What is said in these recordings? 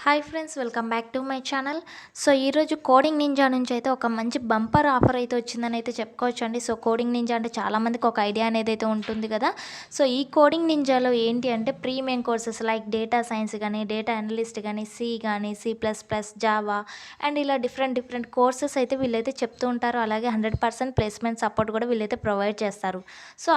Hi friends, welcome back to my channel. So ఈరోజు coding ninja నుంచి అయితే ఒక మంచి బంపర్ ఆఫర్ అయితే వచ్చిందని అయితే చెప్పుకోవచ్చు అండి. సో కోడింగ్ నింజా అంటే చాలామందికి ఒక ఐడియా అనేది అయితే ఉంటుంది కదా. సో ఈ కోడింగ్ నింజాలో ఏంటి అంటే premium courses like data science కానీ, డేటా అనలిస్ట్ కానీ, C++, జావా అండ్ ఇలా డిఫరెంట్ కోర్సెస్ అయితే వీళ్ళైతే చెప్తూ ఉంటారు. అలాగే 100% ప్లేస్మెంట్ సపోర్ట్ కూడా వీళ్ళైతే ప్రొవైడ్ చేస్తారు. సో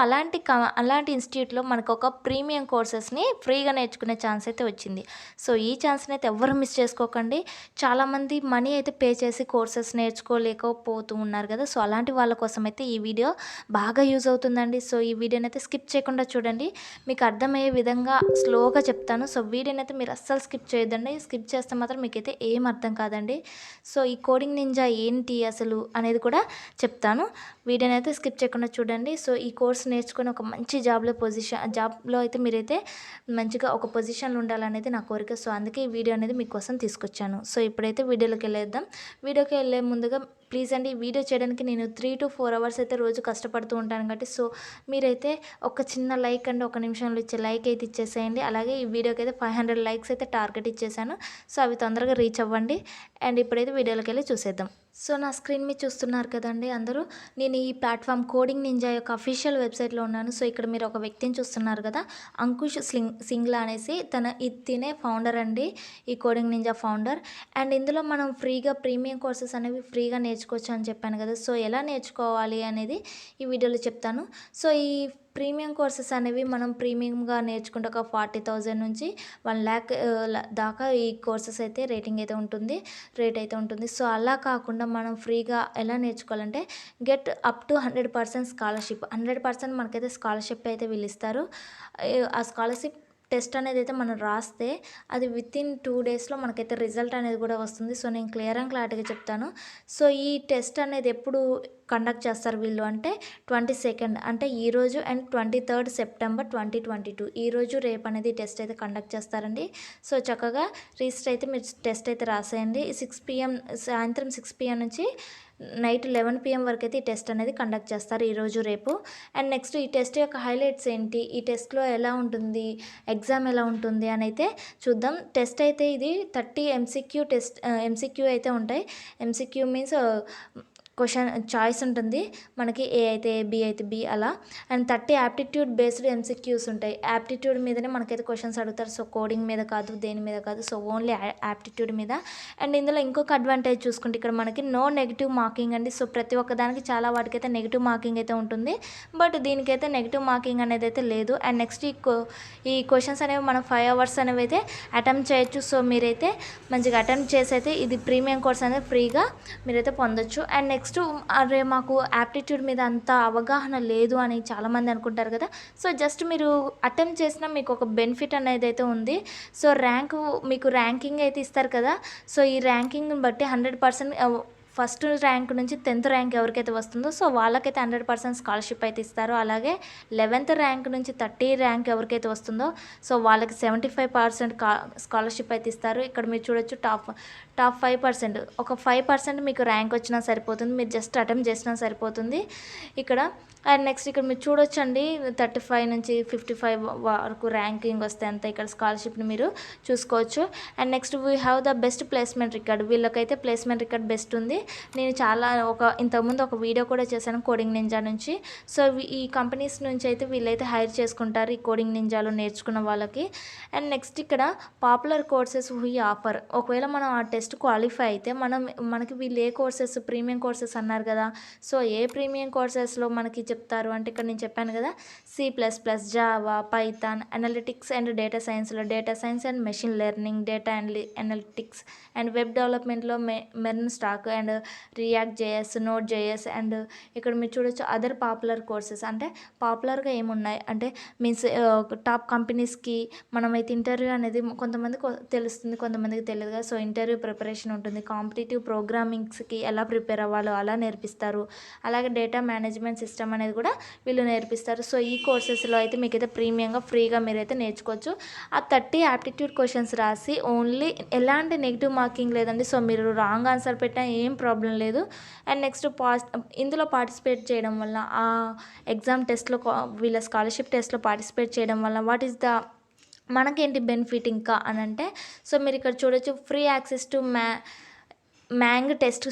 అలాంటి ఇన్స్టిట్యూట్లో మనకు ఒక ప్రీమియం కోర్సెస్ని ఫ్రీగా నేర్చుకునే ఛాన్స్ అయితే వచ్చింది. సో ఈ ఛాన్స్ని అయితే ఎవ్వరు మిస్ చేసుకోకండి. చాలామంది మనీ అయితే పే చేసి కోర్సెస్ నేర్చుకోలేకపోతూ ఉన్నారు కదా. సో అలాంటి వాళ్ళ కోసం అయితే ఈ వీడియో బాగా యూజ్ అవుతుందండి. సో ఈ వీడియోని అయితే స్కిప్ చేయకుండా చూడండి, మీకు అర్థమయ్యే విధంగా స్లోగా చెప్తాను. సో వీడియోని అయితే మీరు అస్సలు స్కిప్ చేయొద్దండి. స్కిప్ చేస్తే మాత్రం మీకైతే ఏం అర్థం కాదండి. సో ఈ కోడింగ్ నింజా ఏంటి అసలు అనేది కూడా చెప్తాను. వీడియోని అయితే స్కిప్ చేయకుండా చూడండి. సో ఈ కోర్స్ నేర్చుకొని ఒక మంచి జాబ్లో అయితే మీరైతే మంచిగా ఒక పొజిషన్లో ఉండాలనేది నా కోరిక. సో అందుకే ఈ వీడియో అనేది మీకోసం తీసుకొచ్చాను. సో ఇప్పుడైతే వీడియోలోకి వెళ్ళేద్దాం. వీడియోకి వెళ్ళే ముందుగా ప్లీజ్ అండి, వీడియో చేయడానికి నేను 3 to 4 అవర్స్ అయితే రోజు కష్టపడుతూ ఉంటాను కాబట్టి సో మీరైతే ఒక చిన్న లైక్ అండి, ఒక నిమిషంలో ఇచ్చే లైక్ అయితే ఇచ్చేసేయండి. అలాగే ఈ వీడియోకి అయితే 500 లైక్స్ అయితే టార్గెట్ ఇచ్చేసాను. సో అవి తొందరగా రీచ్ అవ్వండి. అండ్ ఇప్పుడైతే వీడియోలోకి వెళ్ళి చూసేద్దాం. సో నా స్క్రీన్ మీద చూస్తున్నారు కదండి అందరూ, నేను ఈ ప్లాట్ఫామ్ కోడింగ్ నింజా యొక్క అఫీషియల్ వెబ్సైట్లో ఉన్నాను. సో ఇక్కడ మీరు ఒక వ్యక్తిని చూస్తున్నారు కదా, అంకుష్ సింగ్లా అనేసి తినే ఫౌండర్ అండి, ఈ కోడింగ్ నింజా ఫౌండర్. అండ్ ఇందులో మనం ఫ్రీగా ప్రీమియం కోర్సెస్ అనేవి ఫ్రీగా నేర్చుకోవచ్చు అని చెప్పాను కదా. సో ఎలా నేర్చుకోవాలి అనేది ఈ వీడియోలో చెప్తాను. సో ఈ ప్రీమియం కోర్సెస్ అనేవి మనం ప్రీమియంగా నేర్చుకుంటే ఒక 40,000 నుంచి 1,00,000 దాకా ఈ కోర్సెస్ అయితే రేట్ అయితే ఉంటుంది. సో అలా కాకుండా మనం ఫ్రీగా ఎలా నేర్చుకోవాలంటే గెట్ అప్ టు 100% స్కాలర్షిప్. 100% మనకైతే స్కాలర్షిప్ అయితే వీళ్ళు ఇస్తారు. ఆ స్కాలర్షిప్ టెస్ట్ అనేది అయితే మనం రాస్తే అది వితిన్ 2 డేస్లో మనకైతే రిజల్ట్ అనేది కూడా వస్తుంది. సో నేను క్లారిటీగా చెప్తాను. సో ఈ టెస్ట్ అనేది ఎప్పుడు కండక్ట్ చేస్తారు వీళ్ళు అంటే 22nd అంటే ఈరోజు అండ్ 23rd September 2022 ఈరోజు రేపు అనేది టెస్ట్ అయితే కండక్ట్ చేస్తారండి. సో చక్కగా రిజిస్టర్ అయితే మీరు టెస్ట్ అయితే రాసేయండి. 6 PM సాయంత్రం 6 PM నుంచి నైట్ 11 PM వరకు అయితే ఈ టెస్ట్ అనేది కండక్ట్ చేస్తారు ఈరోజు రేపు. అండ్ నెక్స్ట్ ఈ టెస్ట్ యొక్క హైలైట్స్ ఏంటి, ఈ టెస్ట్లో ఎలా ఉంటుంది, ఎగ్జామ్ ఎలా ఉంటుంది అని అయితే చూద్దాం. టెస్ట్ అయితే ఇది 30 MCQ అయితే ఉంటాయి. MCQ మీన్స్ క్వశ్చన్ చాయిస్ ఉంటుంది మనకి, ఏ అయితే ఏ, బి అయితే బి అలా. అండ్ 30 యాప్టిట్యూడ్ బేస్డ్ MCQs ఉంటాయి. యాప్టిట్యూడ్ మీదనే మనకైతే క్వశ్చన్స్ అడుగుతారు. సో కోడింగ్ మీద కాదు, దేని మీద కాదు, సో ఓన్లీ యాప్టిట్యూడ్ మీద. అండ్ ఇందులో ఇంకొక అడ్వాంటేజ్ చూసుకుంటే ఇక్కడ మనకి నో నెగిటివ్ మార్కింగ్ అండి. సో ప్రతి ఒక్కదానికి చాలా వాటికైతే నెగిటివ్ మార్కింగ్ అయితే ఉంటుంది, బట్ దీనికైతే నెగిటివ్ మార్కింగ్ అనేది అయితే లేదు. అండ్ నెక్స్ట్ ఈ క్వశ్చన్స్ అనేవి మనం 5 hours అనేవి అయితే అటెంప్ట్ చేయొచ్చు. సో మీరైతే మంచిగా అటెంప్ట్ చేసి అయితే ఇది ప్రీమియం కోర్స్ అనేది ఫ్రీగా మీరైతే పొందొచ్చు. అండ్ నెక్స్ట్ అరే మాకు యాప్టిట్యూడ్ మీద అంత అవగాహన లేదు అని చాలామంది అనుకుంటారు కదా. సో జస్ట్ మీరు అటెంప్ట్ చేసినా మీకు ఒక బెనిఫిట్ అనేది అయితే ఉంది. సో మీకు ర్యాంకింగ్ అయితే ఇస్తారు కదా. సో ఈ ర్యాంకింగ్ని బట్టి 100% ఫస్ట్ ర్యాంక్ నుంచి 10th ర్యాంక్ ఎవరికైతే వస్తుందో సో వాళ్ళకైతే 100% స్కాలర్షిప్ అయితే ఇస్తారు. అలాగే 11th ర్యాంక్ నుంచి 30 ర్యాంక్ ఎవరికైతే వస్తుందో సో వాళ్ళకి 75% స్కాలర్షిప్ అయితే ఇస్తారు. ఇక్కడ మీరు చూడొచ్చు టాప్ 5%, ఒక 5% మీకు ర్యాంక్ వచ్చినా సరిపోతుంది, మీరు జస్ట్ అటెంప్ట్ చేసినా సరిపోతుంది ఇక్కడ. అండ్ నెక్స్ట్ ఇక్కడ మీరు చూడొచ్చండి 35 నుంచి 55 వరకు ర్యాంకింగ్ వస్తే అంత ఇక్కడ స్కాలర్షిప్ని మీరు చూసుకోవచ్చు. And next we have the best placement record, వీళ్ళకైతే ప్లేస్మెంట్ రికార్డ్ బెస్ట్ ఉంది. నేను ఇంతకుముందు ఒక వీడియో కూడా చేశాను కోడింగ్ నింజా నుంచి. సో ఈ కంపెనీస్ నుంచి అయితే వీళ్ళైతే హైర్ చేసుకుంటారు ఈ కోడింగ్ నింజాలో నేర్చుకున్న వాళ్ళకి. అండ్ నెక్స్ట్ ఇక్కడ పాపులర్ కోర్సెస్ వీ ఆఫర్, ఒకవేళ మనం ఆ టెస్ట్ క్వాలిఫై అయితే మనకి వీళ్ళు ఏ కోర్సెస్ ప్రీమియం కోర్సెస్ అన్నారు కదా. సో ఏ ప్రీమియం కోర్సెస్లో మనకి చెప్తారు అంటే ఇక్కడ నేను చెప్పాను కదా, C++, Java, Python, analytics and data సైన్స్లో data science and machine learning, data analytics and web డెవలప్మెంట్లో MERN stack and React JS, Node JS. And ఇక్కడ మీరు చూడొచ్చు అదర్ పాపులర్ కోర్సెస్, అంటే పాపులర్గా ఏమున్నాయి అంటే మీన్స్ టాప్ కంపెనీస్కి మనమైతే ఇంటర్వ్యూ అనేది కొంతమందికి తెలుస్తుంది, కొంతమందికి తెలియదు కదా. సో ఇంటర్వ్యూ ప్రిపరేషన్ ఉంటుంది, కాంపిటేటివ్ ప్రోగ్రామింగ్స్కి ఎలా ప్రిపేర్ అవ్వాలో అలా నేర్పిస్తారు. అలాగే డేటా మేనేజ్మెంట్ సిస్టమ్ అనేది కూడా వీళ్ళు నేర్పిస్తారు. సో ఈ కోర్సెస్లో అయితే మీకైతే ప్రీమియంగా ఫ్రీగా మీరైతే నేర్చుకోవచ్చు. ఆ 30 యాప్టిట్యూడ్ క్వశ్చన్స్ రాసి ఓన్లీ ఎలాంటి నెగిటివ్ మార్కింగ్ లేదండి. సో మీరు రాంగ్ ఆన్సర్ పెట్టినా ఏం ప్రాబ్లం లేదు. అండ్ నెక్స్ట్ ఇందులో పార్టిసిపేట్ చేయడం వల్ల ఆ ఎగ్జామ్ టెస్ట్లో వీళ్ళ స్కాలర్షిప్ టెస్ట్లో పార్టిసిపేట్ చేయడం వల్ల వాట్ ఈస్ ద మనకేంటి బెనిఫిట్ ఇంకా అనంటే, సో మీరిక్కడ చూడొచ్చు free access to MAANG test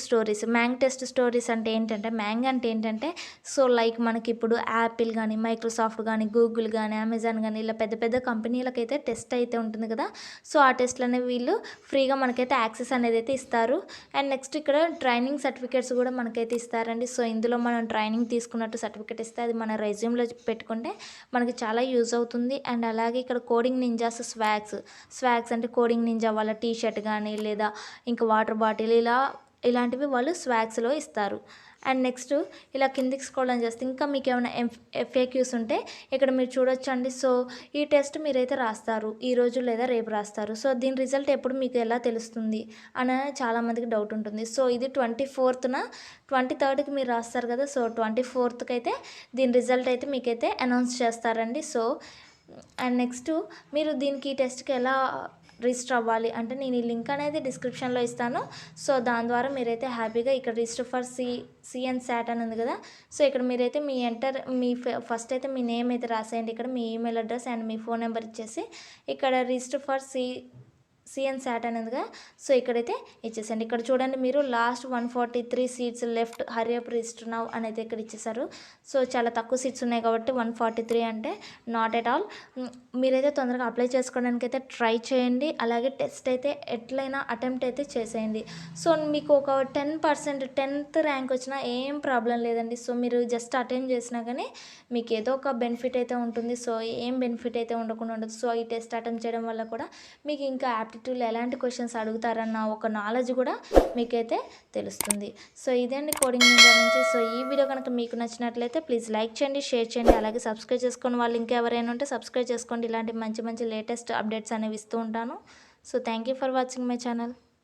stories అంటే ఏంటంటే, మ్యాంగ్ అంటే ఏంటంటే, సో లైక్ మనకిప్పుడు యాపిల్ గానీ, మైక్రోసాఫ్ట్ గానీ, గూగుల్ గానీ, అమెజాన్ గానీ ఇలా పెద్ద పెద్ద కంపెనీలకైతే టెస్ట్ అయితే ఉంటుంది కదా! సో ఆ టెస్ట్‌లనేవి వీళ్ళు ఫ్రీగా మనకైతే యాక్సెస్ అనేదైతే ఇస్తారు. అండ్ నెక్స్ట్ ఇక్కడ ట్రైనింగ్ సర్టిఫికేట్స్ గూడా మనకైతే ఇస్తారండి. సో ఇందులో మనం ట్రైనింగ్ తీసుకున్నట్టు సర్టిఫికేట్ ఇస్తే అది మన రెజ్యూమ్‌లో పెట్టుకుంటే మనకి చాలా యూజ్ అవుతుంది. అండ్ అలాగే ఇక్కడ కోడింగ్ నింజాస్ స్వాగ్స్ అంటే కోడింగ్ నింజా వాళ్ళ టీ షర్ట్ గానీ, లేదా ఇంకా వాటర్ బాటిల్ ఇలాంటివి వాళ్ళు స్వాగ్స్‌లో ఇస్తారు. అండ్ నెక్స్ట్ ఇలా కిందికి స్క్రోల్ డౌన్ చేస్తే ఇంకా మీకేమైనా ఎఫ్ఏక్యూస్ ఉంటే ఇక్కడ మీరు చూడొచ్చండి. సో ఈ టెస్ట్ మీరైతే రాస్తారు ఈరోజు లేదా రేపు రాస్తారు. సో దీని రిజల్ట్ ఎప్పుడు మీకు ఎలా తెలుస్తుంది అని చాలామందికి డౌట్ ఉంటుంది. సో ఇది 24న 23కి మీరు రాస్తారు కదా! సో 24కి అయితే దీని రిజల్ట్ అయితే మీకైతే అనౌన్స్ చేస్తారండి. సో అండ్ నెక్స్ట్ మీరు దీనికి ఈ టెస్ట్‌కి ఎలా రిజిస్టర్ అవ్వాలి అంటే నేను ఈ లింక్ అనేది డిస్క్రిప్షన్లో ఇస్తాను. సో దాని ద్వారా మీరైతే హ్యాపీగా ఇక్కడ రిజిస్టర్ ఫర్ సిఎన్ శాట్ అని ఉంది కదా! సో ఇక్కడ మీరైతే మీ ఫస్ట్ అయితే మీ నేమ్ అయితే రాసేయండి. ఇక్కడ మీ ఈమెయిల్ అడ్రస్ అండ్ మీ ఫోన్ నెంబర్ ఇచ్చేసి ఇక్కడ రిజిస్టర్ ఫర్ సిఎన్ శాట్ అనేదిగా సో ఇక్కడైతే ఇచ్చేసండి. ఇక్కడ చూడండి మీరు last 143 seats left hurry up register now అనేది ఇక్కడ ఇచ్చేసారు. సో చాలా తక్కువ సీట్స్ ఉన్నాయి కాబట్టి 143 అంటే నాట్ ఎట్ ఆల్. మీరైతే తొందరగా అప్లై చేసుకోవడానికి అయితే ట్రై చేయండి. అలాగే టెస్ట్ అయితే ఎట్లయినా అటెంప్ట్ అయితే చేసేయండి. సో మీకు ఒక 10% 10th ర్యాంక్ వచ్చినా ఏం ప్రాబ్లం లేదండి. సో మీరు జస్ట్ అటెంప్ట్ చేసినా కానీ మీకు ఏదో ఒక బెనిఫిట్ అయితే ఉంటుంది. సో ఏం బెనిఫిట్ అయితే ఉండకుండా ఉండదు. సో ఈ టెస్ట్ అటెంప్ట్ చేయడం వల్ల కూడా మీకు ఇంకా యాప్టిట్యూడ్లో ఎలాంటి క్వశ్చన్స్ అడుగుతారన్న ఒక నాలెడ్జ్ కూడా మీకైతే తెలుస్తుంది. సో ఇదండి కోడింగ్ నింజా నుంచి. సో ఈ వీడియో కనుక మీకు నచ్చినట్లయితే ప్లీజ్ లైక్ చేయండి, షేర్ చేయండి, అలాగే సబ్స్క్రైబ్ చేసుకొని వాళ్ళు ఇంకెవరైనా ఉంటే సబ్స్క్రైబ్ చేసుకోండి. ఇలాంటి మంచి మంచి లేటెస్ట్ అప్డేట్స్ అనేవి ఇస్తూ ఉంటాను. So thank you for watching my channel.